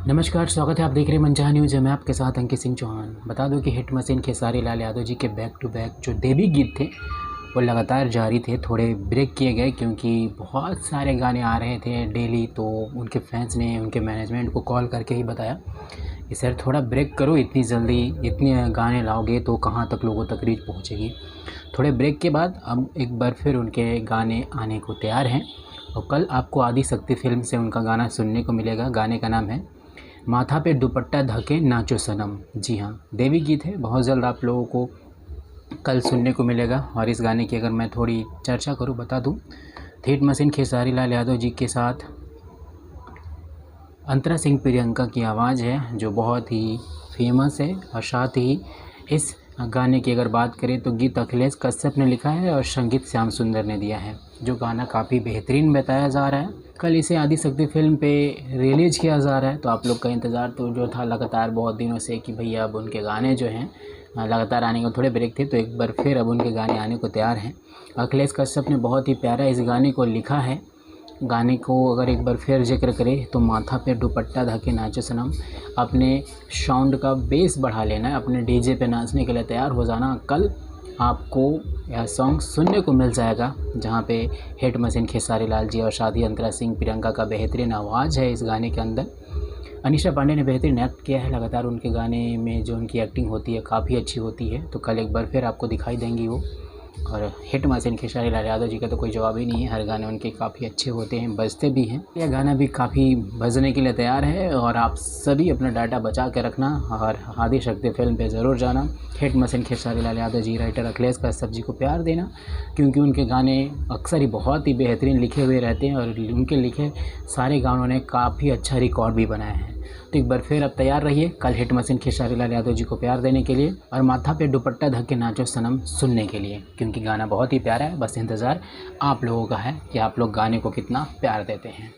नमस्कार, स्वागत है। आप देख रहे हैं मनचाहा न्यूज़ है। मैं आपके साथ अंकित सिंह चौहान। बता दूं कि हिट मशीन खेसारी लाल यादव जी के बैक टू बैक जो देवी गीत थे वो लगातार जारी थे। थोड़े ब्रेक किए गए क्योंकि बहुत सारे गाने आ रहे थे डेली, तो उनके फैंस ने उनके मैनेजमेंट को कॉल करके ही बताया कि सर थोड़ा ब्रेक करो, इतनी जल्दी इतने गाने लाओगे तो कहाँ तक लोगों तक रीच पहुँचेगी। थोड़े ब्रेक के बाद अब एक बार फिर उनके गाने आने को तैयार हैं और कल आपको आदि शक्ति फिल्म से उनका गाना सुनने को मिलेगा। गाने का नाम है माथा पे दुपट्टा ढके नाचो सनम। जी हाँ, देवी गीत है। बहुत जल्द आप लोगों को कल सुनने को मिलेगा। और इस गाने की अगर मैं थोड़ी चर्चा करूँ, बता दूँ, हिट मशीन खेसारी लाल यादव जी के साथ अंतरा सिंह प्रियंका की आवाज़ है जो बहुत ही फेमस है। और साथ ही इस गाने की अगर बात करें तो गीत अखिलेश कश्यप ने लिखा है और संगीत श्याम सुंदर ने दिया है। जो गाना काफ़ी बेहतरीन बताया जा रहा है। कल इसे आदि शक्ति फिल्म पे रिलीज़ किया जा रहा है, तो आप लोग का इंतज़ार तो जो था लगातार बहुत दिनों से कि भैया अब उनके गाने जो हैं लगातार आने को थोड़े ब्रेक थे, तो एक बार फिर अब उनके गाने आने को तैयार हैं। अखिलेश कश्यप ने बहुत ही प्यारा इस गाने को लिखा है। गाने को अगर एक बार फिर जिक्र करें तो माथा पे दुपट्टा ढके नाचो सनम। अपने साउंड का बेस बढ़ा लेना है, अपने डीजे पे नाचने के लिए तैयार हो जाना। कल आपको यह सॉन्ग सुनने को मिल जाएगा जहाँ पे हिट मशीन खेसारी लाल जी और शादी अंतरा सिंह प्रियंका का बेहतरीन आवाज़ है। इस गाने के अंदर अनीशा पांडे ने बेहतरीन एक्ट किया है। लगातार उनके गाने में जो उनकी एक्टिंग होती है काफ़ी अच्छी होती है, तो कल एक बार फिर आपको दिखाई देंगी वो। और हिट मशीन खेसारी लाल यादव जी का तो कोई जवाब ही नहीं है। हर गाने उनके काफ़ी अच्छे होते हैं, बजते भी हैं। यह गाना भी काफ़ी बजने के लिए तैयार है और आप सभी अपना डाटा बचा के रखना और आदि शक्ति फिल्म पे ज़रूर जाना। Hit machine Khesari Lal Yadav ji writer Akhilesh Kashyap ji को प्यार देना, क्योंकि उनके गाने अक्सर ही बहुत ही बेहतरीन लिखे हुए रहते हैं और उनके लिखे सारे गानों ने काफ़ी अच्छा रिकॉर्ड भी बनाया है। तो एक बार फिर अब तैयार रहिए कल हिट मशीन खेसारी लाल यादव जी को प्यार देने के लिए और माथा पे दुपट्टा ढक के नाचो सनम सुनने के लिए, क्योंकि गाना बहुत ही प्यारा है। बस इंतज़ार आप लोगों का है कि आप लोग गाने को कितना प्यार देते हैं।